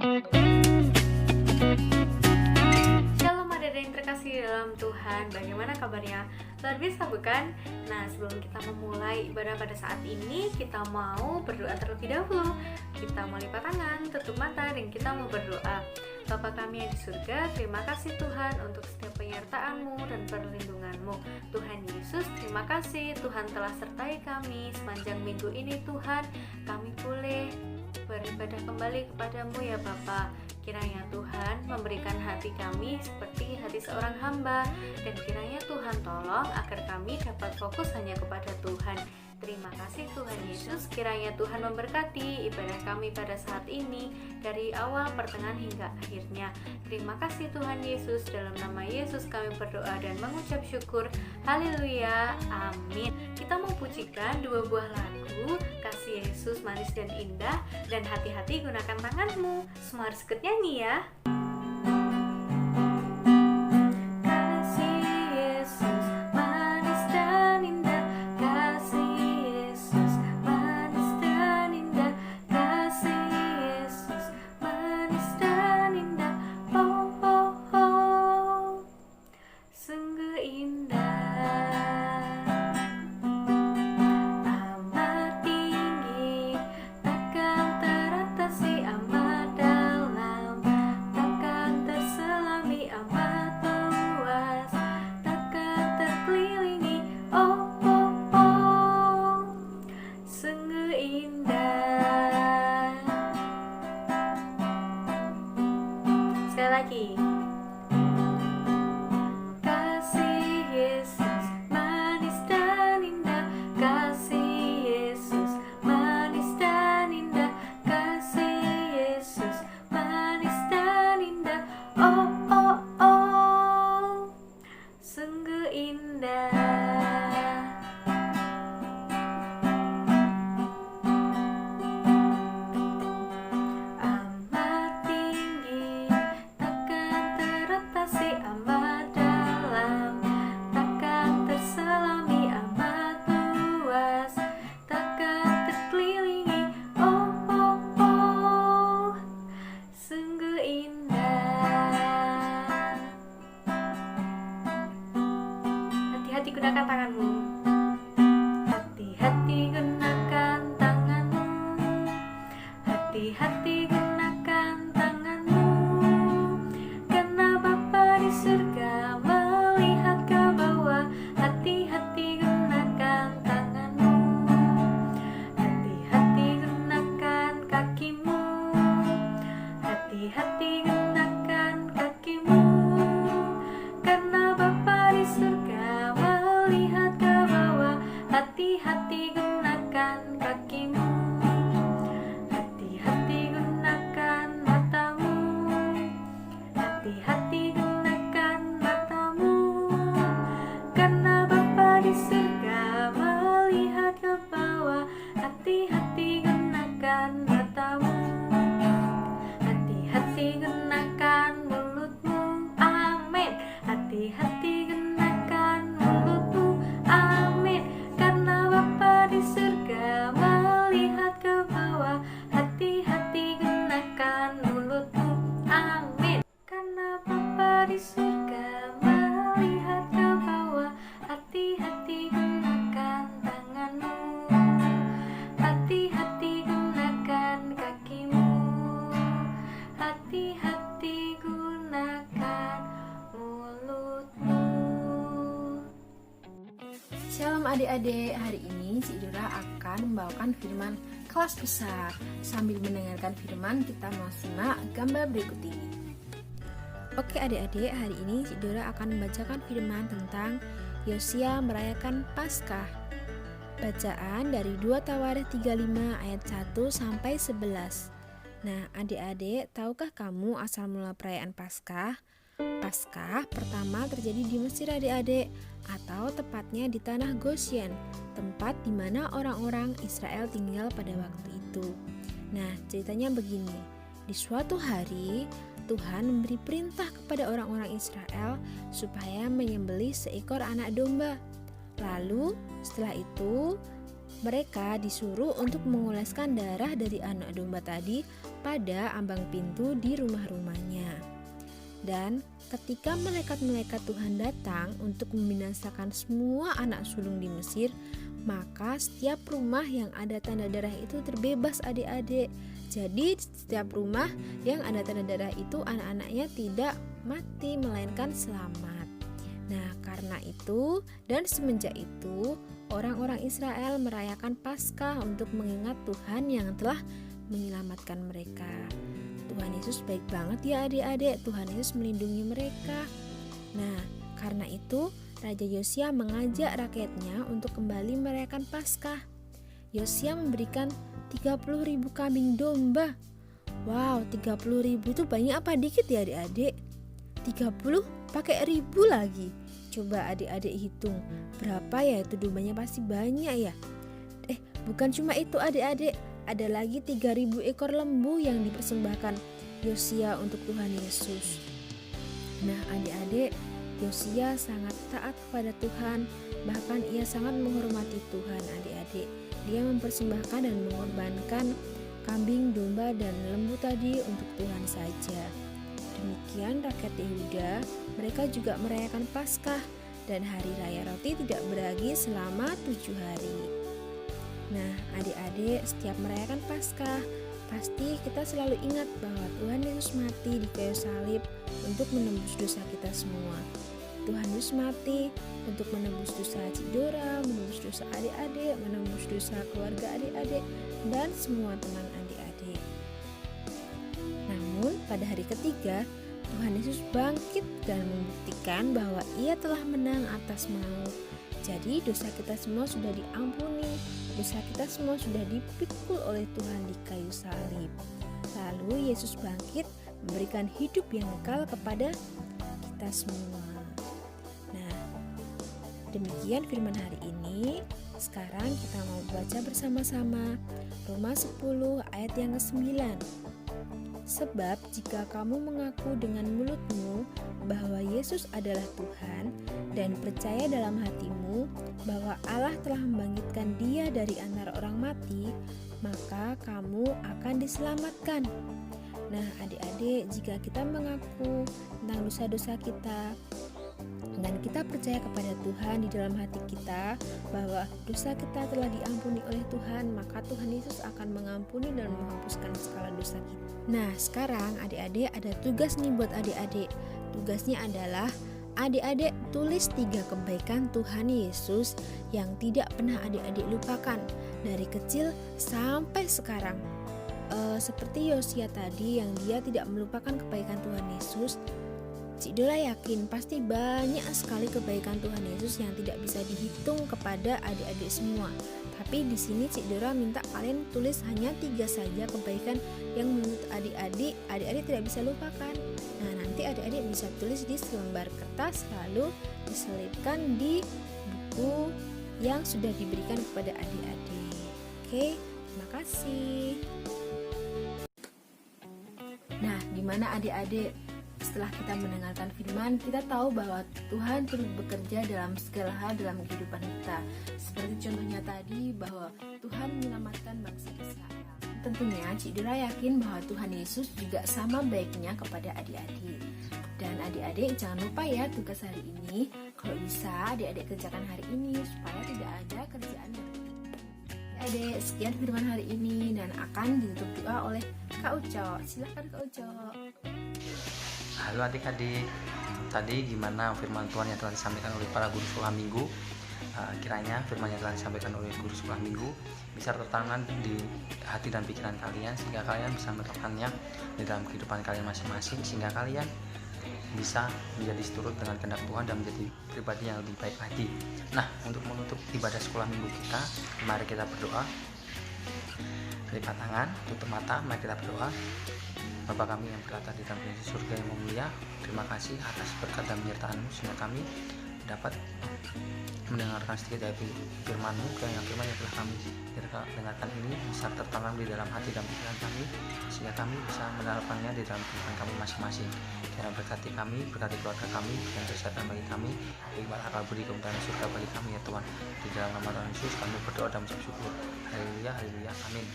Shalom adik-adik yang terkasih dalam Tuhan, bagaimana kabarnya? Luar biasa bukan? Nah, sebelum kita memulai ibadah pada saat ini, kita mau berdoa terlebih dahulu. Kita mau lipat tangan, tutup mata, dan kita mau berdoa. Bapa kami yang di surga, terima kasih Tuhan untuk setiap penyertaan-Mu dan perlindungan-Mu. Tuhan Yesus, terima kasih Tuhan telah sertai kami sepanjang minggu ini. Tuhan, kami boleh beribadah kembali kepadamu ya Bapa. Kiranya Tuhan memberikan hati kami seperti hati seorang hamba, dan kiranya Tuhan tolong agar kami dapat fokus hanya kepada Tuhan. Terima kasih Tuhan Yesus, kiranya Tuhan memberkati ibadah kami pada saat ini dari awal, pertengahan hingga akhirnya. Terima kasih Tuhan Yesus, dalam nama Yesus kami berdoa dan mengucap syukur. Haleluya, amin. Kita mau pujikan dua buah lagu, Kasih Yesus Manis dan Indah, dan Hati-hati Gunakan Tanganmu. Semua harus ikut nyanyi ya. Sekali lagi. Kasih Yesus manis dan indah, kasih Yesus manis dan indah, kasih Yesus manis dan indah. Oh oh oh, sungguh indah. Hati-hati gunakan tanganmu. Hati-hati gunakan tanganmu. Hati-hati gunakan tanganmu. Karena Bapa di surga melihat ke bawah. Hati-hati gunakan tanganmu. Hati-hati gunakan kakimu. Hati-hati gunakan kakimu. Karena Bapa di surga melihat ke bawah. Hati-hati gunakan kakimu. Hati-hati gunakan matamu. Hati-hati gunakan matamu. Karena Bapa di surga melihat ke bawah. Hati-hati gunakan matamu. Hati-hati gunakan mulutmu. Amin. Hati-hati gunakan mulutmu. Amin. Karena Bapa di surga melihat ke bawah. Hati-hati gunakan mulutmu. Amin. Karena Bapa di surga melihat ke bawah. Hati-hati gunakan tanganmu. Hati-hati gunakan kakimu. Hati-hati gunakan mulutmu. Shalom adik-adik, hari ini Cik Dora akan membawakan firman kelas besar. Sambil mendengarkan firman, kita mau simak gambar berikut ini. Oke adik-adik, hari ini Cik Dora akan membacakan firman tentang Yosia merayakan Paskah. Bacaan dari 2 Tawarikh 35 ayat 1 sampai 11. Nah, adik-adik, tahukah kamu asal mula perayaan Paskah? Paskah pertama terjadi di Mesir adik-adik, atau tepatnya di tanah Goshen, tempat di mana orang-orang Israel tinggal pada waktu itu. Nah, ceritanya begini. Di suatu hari, Tuhan memberi perintah kepada orang-orang Israel supaya menyembelih seekor anak domba. Lalu, setelah itu, mereka disuruh untuk mengoleskan darah dari anak domba tadi pada ambang pintu di rumah-rumahnya. Dan ketika malaikat-malaikat Tuhan datang untuk membinasakan semua anak sulung di Mesir, maka setiap rumah yang ada tanda darah itu terbebas adik-adik. Jadi setiap rumah yang ada tanda darah itu anak-anaknya tidak mati melainkan selamat. Nah, karena itu dan semenjak itu orang-orang Israel merayakan Paskah untuk mengingat Tuhan yang telah menyelamatkan mereka. Tuhan Yesus baik banget ya adik-adik, Tuhan Yesus melindungi mereka. Nah, karena itu Raja Yosia mengajak rakyatnya untuk kembali merayakan Paskah. Yosia memberikan 30.000 kambing domba. Wow, 30.000 itu banyak apa dikit ya adik-adik? 30 pakai 1.000 lagi. Coba adik-adik hitung, berapa ya itu dombanya, pasti banyak ya. Bukan cuma itu adik-adik, ada lagi 3.000 ekor lembu yang dipersembahkan Yosia untuk Tuhan Yesus. Nah adik-adik, Yosia sangat taat kepada Tuhan, bahkan ia sangat menghormati Tuhan adik-adik. Dia mempersembahkan dan mengorbankan kambing, domba, dan lembu tadi untuk Tuhan saja. Demikian rakyat Yehuda, mereka juga merayakan Paskah dan hari raya roti tidak beragi selama 7 hari. Nah adik-adik, setiap merayakan Paskah, pasti kita selalu ingat bahwa Tuhan Yesus mati di kayu salib untuk menembus dosa kita semua. Tuhan Yesus mati untuk menembus dosa Cidora, menembus dosa adik-adik, menembus dosa keluarga adik-adik, dan semua teman adik-adik. Namun pada hari ketiga, Tuhan Yesus bangkit dan membuktikan bahwa ia telah menang atas maut. Jadi dosa kita semua sudah diampuni, dosa kita semua sudah dipikul oleh Tuhan di kayu salib. Lalu Yesus bangkit memberikan hidup yang kekal kepada kita semua. Nah, demikian firman hari ini. Sekarang kita mau baca bersama-sama Roma 10 ayat yang ke-9. Sebab jika kamu mengaku dengan mulutmu bahwa Yesus adalah Tuhan dan percaya dalam hatimu bahwa Allah telah membangkitkan Dia dari antara orang mati, maka kamu akan diselamatkan. Nah adik-adik, jika kita mengaku tentang dosa-dosa kita dan kita percaya kepada Tuhan di dalam hati kita bahwa dosa kita telah diampuni oleh Tuhan, maka Tuhan Yesus akan mengampuni dan menghapuskan segala dosa kita. Nah sekarang adik-adik ada tugas nih buat adik-adik. Tugasnya adalah adik-adik tulis 3 kebaikan Tuhan Yesus yang tidak pernah adik-adik lupakan dari kecil sampai sekarang. Seperti Yosia tadi yang dia tidak melupakan kebaikan Tuhan Yesus, Cik Dora yakin pasti banyak sekali kebaikan Tuhan Yesus yang tidak bisa dihitung kepada adik-adik semua. Tapi di sini Cik Dora minta kalian tulis hanya 3 saja kebaikan yang menurut adik-adik tidak bisa lupakan. Nah nanti adik-adik bisa tulis di selembar kertas lalu diselipkan di buku yang sudah diberikan kepada adik-adik. Oke, terima kasih. Nah, gimana adik-adik? Setelah kita mendengarkan firman, kita tahu bahwa Tuhan turut bekerja dalam segala hal dalam kehidupan kita. Seperti contohnya tadi bahwa Tuhan menyelamatkan bangsa Israel. Tentunya Cik Dora yakin bahwa Tuhan Yesus juga sama baiknya kepada adik-adik. Dan adik-adik jangan lupa ya tugas hari ini. Kalau bisa adik-adik kerjakan hari ini supaya tidak ada kerjaan yang adik. Sekian firman hari ini dan akan ditutup doa oleh Kak Uco. Silakan Kak Uco. Halo adik-adik, tadi gimana firman Tuhan yang telah disampaikan oleh para guru sekolah minggu? Kiranya firman yang telah disampaikan oleh guru sekolah minggu bisa tertanam di hati dan pikiran kalian sehingga kalian bisa menerapkannya di dalam kehidupan kalian masing-masing, sehingga kalian bisa menjadi seturut dengan kehendak Tuhan dan menjadi pribadi yang lebih baik lagi. Nah, untuk menutup ibadah sekolah minggu kita, mari kita berdoa. Lipat tangan, tutup mata, mari kita berdoa. Bapa kami yang berada di dalam surga yang mulia, terima kasih atas berkat dan penyertaan-Mu sehingga kami dapat mendengarkan sedikit dari firman-Mu, yang firman yang telah kami dengarkan ini bisa tertanam di dalam hati dan pikiran kami sehingga kami bisa menerapkannya di dalam kehidupan kami masing-masing. Kiranya berkati kami, berkati keluarga kami, dan kesehatan bagi kami, beribadah akal budi kemudahan surga bagi kami ya Tuhan. Di dalam nama Tuhan Yesus kami berdoa dan mengucap syukur. Haleluya, haleluya, amin.